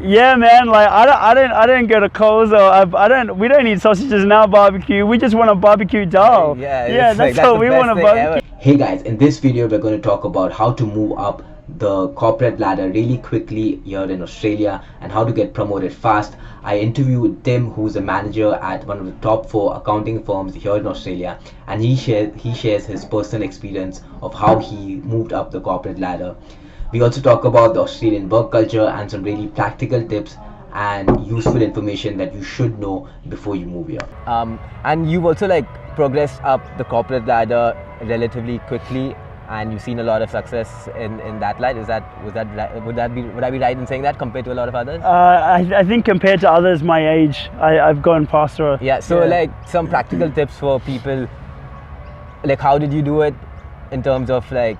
Yeah, man. Like I don't go to Coles or we don't eat sausages in our barbecue. We just want a barbecue dal. Yeah, that's what we want a barbecue. Hey guys, in this video we're going to talk about how to move up the corporate ladder really quickly here in Australia and how to get promoted fast. I interviewed Tim, who's a manager at one of the top 4 accounting firms here in Australia, and he shares his personal experience of how he moved up the corporate ladder. We also talk about the Australian work culture and some really practical tips and useful information that you should know before you move here. And you've also like progressed up the corporate ladder relatively quickly, and you've seen a lot of success in that light. Would I be right in saying that compared to a lot of others? I think compared to others my age, I've gone faster. Like some practical tips for people, like how did you do it in terms of like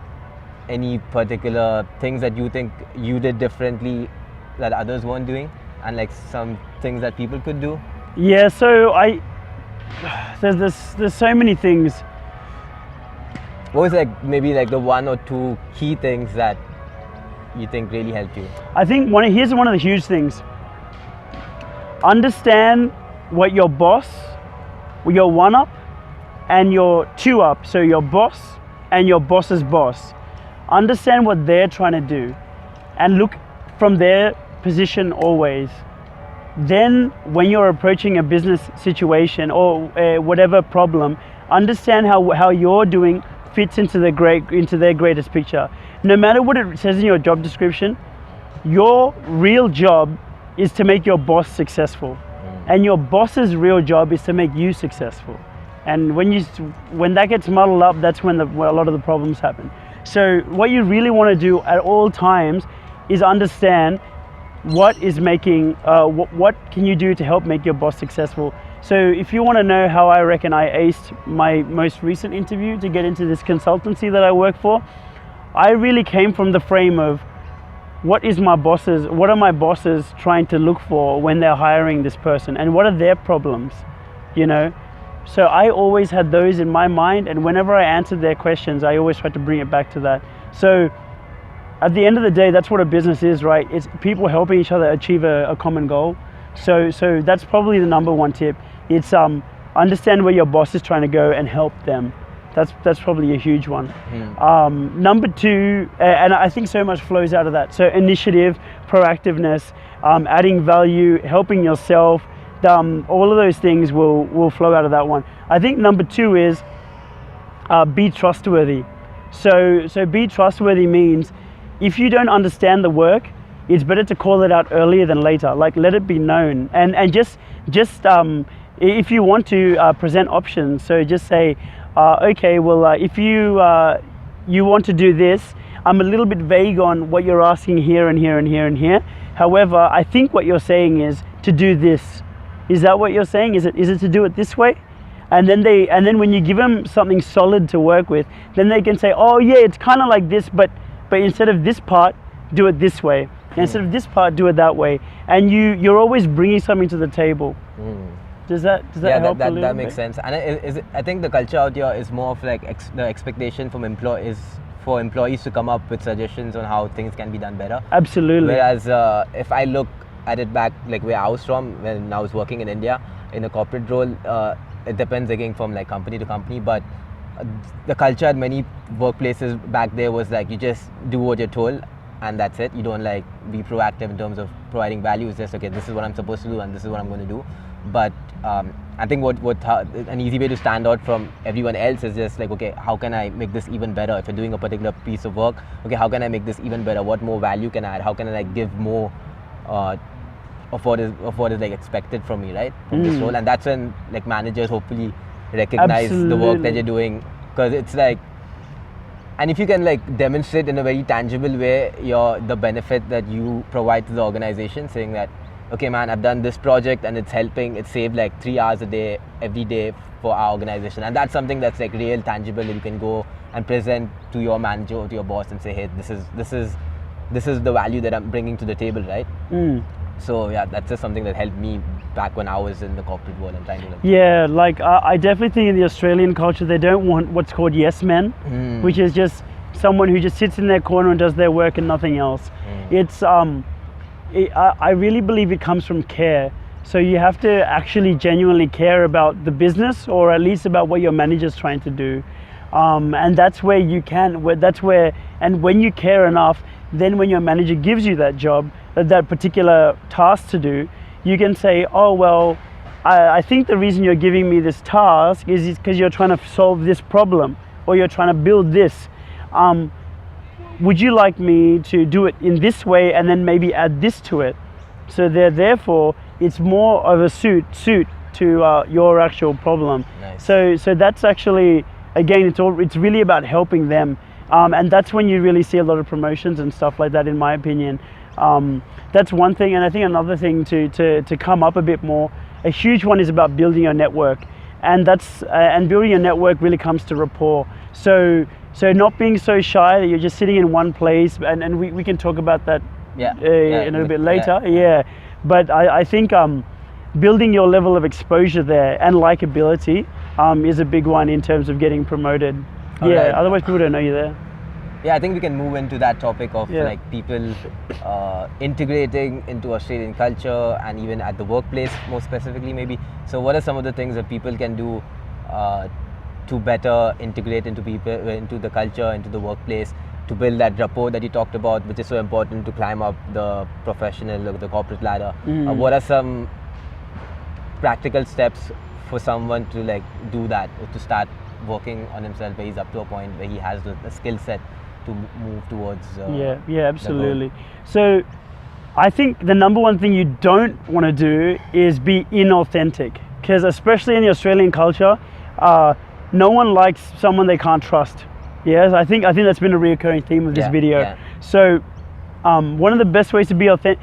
any particular things that you think you did differently that others weren't doing, and like some things that people could do? Yeah, so there's so many things. What was like maybe like the 1 or 2 key things that you think really helped you? I think here's one of the huge things. Understand what your boss, your 1-up and your 2-up, so your boss and your boss's boss. Understand what they're trying to do and look from their position always. Then when you're approaching a business situation or whatever problem, understand how you're doing fits into their greatest picture. No matter what it says in your job description, your real job is to make your boss successful, and your boss's real job is to make you successful. And when that gets muddled up, that's when a lot of the problems happen. So what you really want to do at all times is understand what can you do to help make your boss successful. So if you want to know how I reckon I aced my most recent interview to get into this consultancy that I work for, I really came from the frame of what are my bosses trying to look for when they're hiring this person, and what are their problems, you know? So I always had those in my mind, and whenever I answered their questions, I always tried to bring it back to that. So at the end of the day, that's what a business is, right? It's people helping each other achieve a common goal. So that's probably the number 1 tip. It's understand where your boss is trying to go and help them. That's probably a huge one. Number 2, and I think so much flows out of that. So initiative, proactiveness, adding value, helping yourself. All of those things will flow out of that one. I think number 2 is be trustworthy. So be trustworthy means if you don't understand the work, it's better to call it out earlier than later. Like, let it be known, and just if you want to present options, so just say, okay, well, if you want to do this, I'm a little bit vague on what you're asking here and here and here and here. However, I think what you're saying is to do this. Is that what you're saying? Is it to do it this way? And then when you give them something solid to work with, then they can say, oh yeah, it's kind of like this, but instead of this part, do it this way. Instead of this part, do it that way. And you're always bringing something to the table. Does that help a little bit? That makes sense. And I think the culture out here is more of like the expectation from employees to come up with suggestions on how things can be done better. Absolutely. Whereas if I look at it back, like where I was from when I was working in India in a corporate role, it depends again from like company to company, but the culture at many workplaces back there was like you just do what you're told and that's it. You don't like be proactive in terms of providing value. It's just, okay, this is what I'm supposed to do and this is what I'm going to do. But I think what an easy way to stand out from everyone else is just like, okay, how can I make this even better? If you're doing a particular piece of work, okay, how can I make this even better? What more value can I add? How can I like give more of what is like expected from me, right? From this role. And that's when like managers hopefully recognize the work that you're doing, because it's like, and if you can like demonstrate in a very tangible way the benefit that you provide to the organization, saying that, okay man, I've done this project and it's helping, it saved like 3 hours a day every day for our organization, and that's something that's like real tangible that you can go and present to your manager or to your boss and say, hey, this is the value that I'm bringing to the table, right? So yeah, that's just something that helped me back when I was in the corporate world and trying to like... Yeah, like I definitely think in the Australian culture they don't want what's called yes men, which is just someone who just sits in their corner and does their work and nothing else. It's I really believe it comes from care. So you have to actually genuinely care about the business, or at least about what your manager's trying to do. And that's where you can, and when you care enough, then when your manager gives you that job, that particular task to do, you can say, oh, well, I think the reason you're giving me this task is because you're trying to solve this problem, or you're trying to build this. Would you like me to do it in this way and then maybe add this to it? So therefore, it's more of a suit to your actual problem. Nice. So that's actually, again, it's really about helping them. And that's when you really see a lot of promotions and stuff like that, in my opinion. That's one thing. And I think another thing to come up a bit more, a huge one is about building your network. And and building your network really comes to rapport. So not being so shy that you're just sitting in one place, and we can talk about that a little bit later. Yeah. But I think building your level of exposure there and likability is a big one in terms of getting promoted. Alright. Otherwise people don't know you're there. Yeah, I think we can move into that topic of Yeah. like people integrating into Australian culture, and even at the workplace more specifically maybe. So what are some of the things that people can do to better integrate into the culture, into the workplace, to build that rapport that you talked about, which is so important to climb up the professional or the corporate ladder? What are some practical steps for someone to like do that, or to start working on himself where he's up to a point where he has the skill set to move towards Absolutely. So I think the number one thing you don't want to do is be inauthentic, because especially in the Australian culture, no one likes someone they can't trust. Yes, I think that's been a reoccurring theme of this video. Yeah. So one of the best ways to be authentic,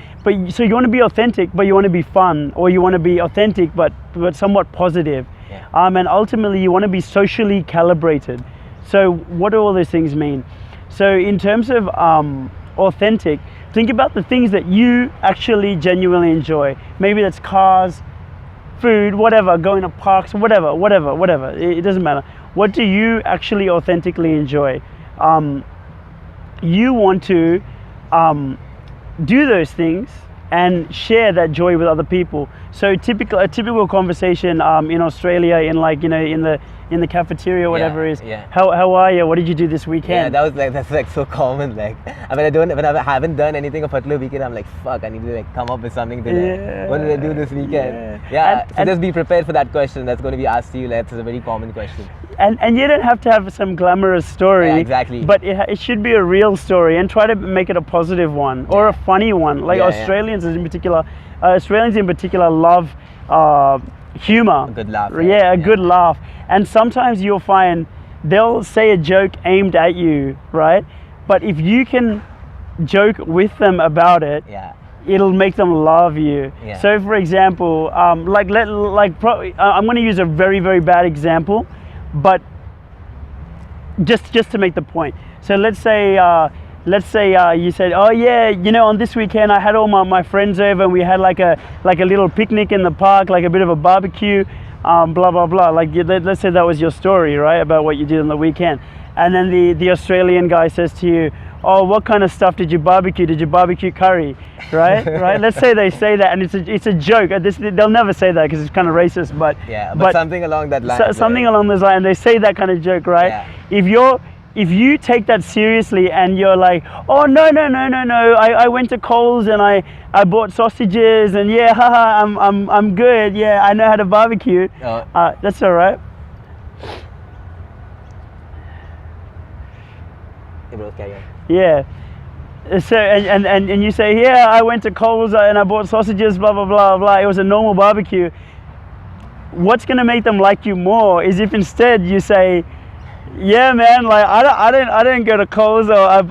so you want to be authentic, but you want to be fun, or you want to be authentic but somewhat positive. Yeah. And ultimately you want to be socially calibrated. So what do all those things mean? So in terms of authentic, think about the things that you actually genuinely enjoy. Maybe that's cars, food, whatever, going to parks, whatever. It doesn't matter. What do you actually authentically enjoy? You want to do those things and share that joy with other people. So a typical conversation in Australia, in the cafeteria or whatever is, how are you? What did you do this weekend? Yeah, that's like so common. Like when I haven't done anything a particular weekend, I'm like, fuck, I need to like come up with something to like, what did I do this weekend? So just be prepared for that question that's going to be asked to you. That's a very common question. And you don't have to have some glamorous story. Yeah, exactly. But it should be a real story, and try to make it a positive one or a funny one. Like Australians in particular love humor. A good laugh. Yeah, a good laugh. And sometimes you'll find they'll say a joke aimed at you, right? But if you can joke with them about it, it'll make them love you. Yeah. So for example, I'm going to use a very, very bad example, but just to make the point. So let's say you said, oh yeah, on this weekend I had all my friends over, and we had like a little picnic in the park, like a bit of a barbecue, blah blah blah. Like let's say that was your story, right, about what you did on the weekend. And then the Australian guy says to you, oh, what kind of stuff did you barbecue? Did you barbecue curry? Right? Right? Let's say they say that, and it's a joke. They'll never say that because it's kind of racist, but something along that line. Something along those lines. They say that kind of joke, right? Yeah. If you take that seriously and you're like, oh no, I went to Coles and I bought sausages and I'm good. Yeah, I know how to barbecue. That's all right. Yeah. So and you say, I went to Coles and I bought sausages, blah blah blah blah. It was a normal barbecue. What's gonna make them like you more is if instead you say, yeah man, like I don't go to Coles, or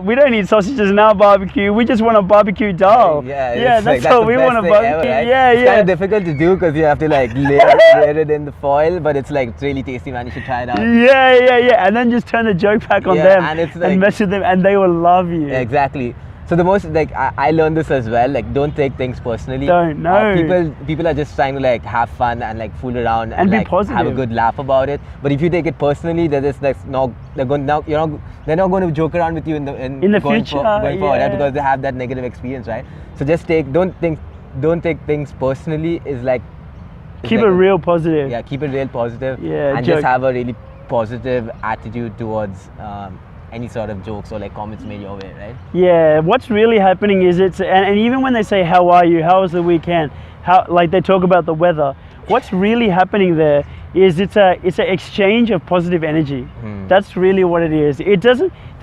we don't eat sausages in our barbecue. We just want a barbecue dal. That's what we want, a barbecue. Right? It's kind of difficult to do because you have to like layer it in the foil, but it's like, it's really tasty, man. You should try it out. Yeah. And then just turn the joke back on them and it's and mess with them, and they will love you. Exactly. So the most like I learned this as well. Like don't take things personally. Don't, no. People are just trying to like have fun and like fool around And be like have a positive. good laugh about it. But if you take it personally, they're just like no, they're not going to joke around with you in the going future, going forward, right? yeah. Because they have that negative experience, right? So just don't take things personally. Is like Keep like it real positive. Yeah, keep it real positive. Yeah, and joke. just have a really positive attitude towards any sort of jokes or like comments made your way, right? Yeah, what's really happening is and even when they say how are you, how was the weekend, how like they talk about the weather, what's really happening there is it's an exchange of positive energy. That's really what it is. They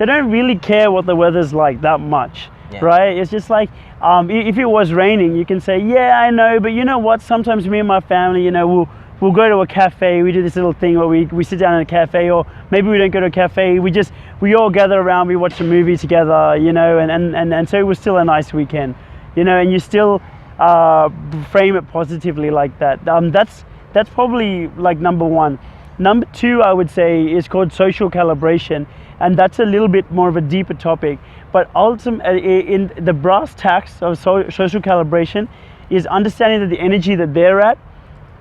don't really care what the weather's like that much. Yeah. Right? It's just like if it was raining, you can say, yeah, I know, but you know what? Sometimes me and my family, you know, we'll go to a cafe. We do this little thing where we sit down in a cafe, or maybe we don't go to a cafe. We all gather around. We watch a movie together, you know, and so it was still a nice weekend, you know. And you still frame it positively like that. That's probably like number one. Number two, I would say, is called social calibration, and that's a little bit more of a deeper topic. But ultimately, in the brass tacks of social calibration, is understanding that the energy that they're at,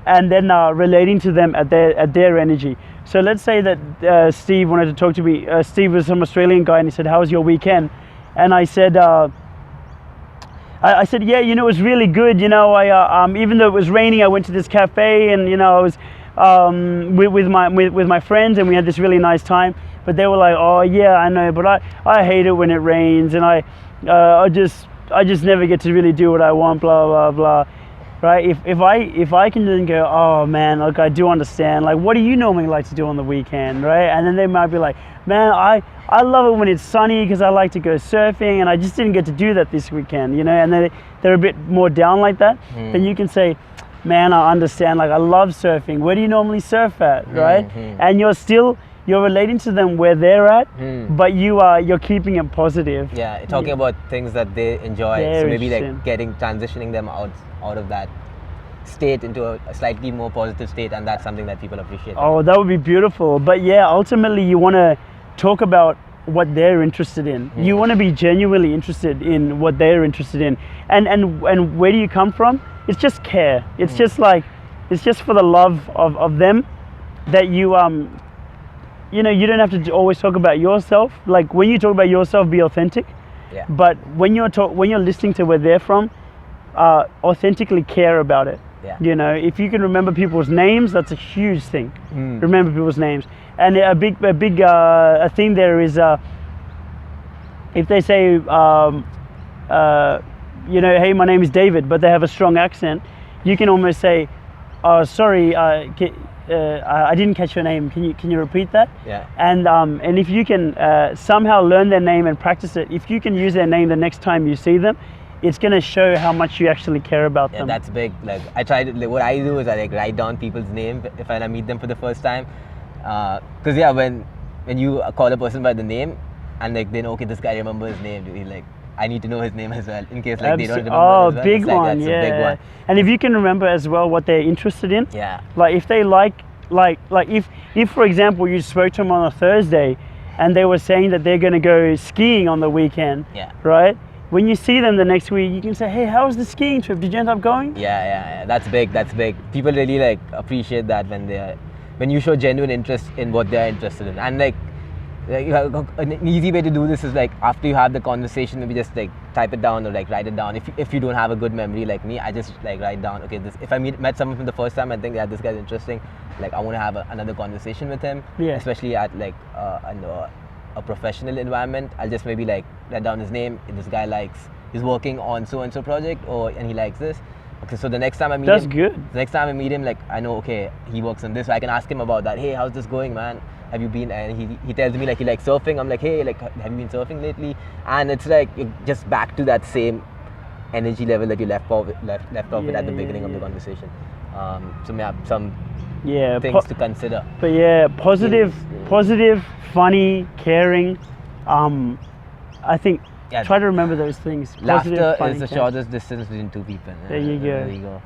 and then relating to them at their energy. So let's say that Steve wanted to talk to me. Steve was some Australian guy, and he said, "How was your weekend?" And I said, I said, yeah, you know, it was really good. You know, I even though it was raining, I went to this cafe, and you know, I was with my friends, and we had this really nice time. But they were like, oh yeah, I know, but I hate it when it rains, and I just never get to really do what I want, blah blah blah. Right? If I can then go, oh man, look, I do understand. Like, what do you normally like to do on the weekend, right? And then they might be like, man, I love it when it's sunny because I like to go surfing, and I just didn't get to do that this weekend, you know. And they're a bit more down like that. Then you can say, man, I understand. Like, I love surfing. Where do you normally surf at, right? And you're relating to them where they're at, but you're keeping it positive. Yeah, talking about things that they enjoy. Very so maybe like interesting. transitioning them out of that state into a slightly more positive state, and that's something that people appreciate. Oh, that would be beautiful. But yeah, ultimately you want to talk about what they're interested in. You want to be genuinely interested in what they're interested in. And where do you come from? It's just care. It's just like, it's just for the love of them that you know, you don't have to always talk about yourself. Like, when you talk about yourself, be authentic. Yeah. But when you're listening to where they're from, authentically care about it. Yeah. You know, if you can remember people's names, that's a huge thing. Remember people's names. And a big thing there is if they say you know, hey, my name is David, but they have a strong accent, you can almost say, oh, sorry, I didn't catch your name. Can you repeat that? Yeah. And if you can somehow learn their name and practice it, if you can use their name the next time you see them, it's gonna show how much you actually care about them. That's big. Like, I try to, like, what I do is I like write down people's name if I meet them for the first time, because yeah, when you call a person by the name and like they know, okay, this guy remember his name, dude, like, I need to know his name as well in case like they don't remember. Oh, as well. big It's like, one, that's yeah. a big one. And if you can remember as well what they're interested in, Yeah. like if they like if for example you spoke to them on a Thursday and they were saying that they're going to go skiing on the weekend, Yeah. right? When you see them the next week, you can say, hey, how was the skiing trip? Did you end up going? Yeah. That's big. People really like appreciate that when you show genuine interest in what they're interested in. And like an easy way to do this is like after you have the conversation, maybe just like type it down or like write it down. If you don't have a good memory like me, I just like write down, okay, this, if I met someone for the first time, I think, yeah, this guy's interesting, like I want to have another conversation with him. Yeah. Especially at like a professional environment. I'll just maybe like write down his name. This guy he's working on so and so project, and he likes this. Okay, so the next time I meet That's him, good. The next time I meet him, like I know, okay, he works on this, so I can ask him about that. Hey, how's this going, man? Have you been? And he tells me like he likes surfing. I'm like, hey, like have you been surfing lately? And it's like you're just back to that same energy level that you left off with at the beginning of the conversation. So we have some things to consider. But yeah, positive, funny, caring. I think try to remember those things. Positive, Laughter funny, is the caring. shortest distance between two people. There you go. There you go.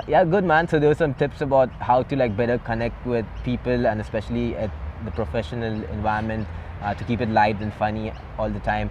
Yeah, good, man. So there were some tips about how to like better connect with people, and especially at the professional environment, to keep it light and funny all the time.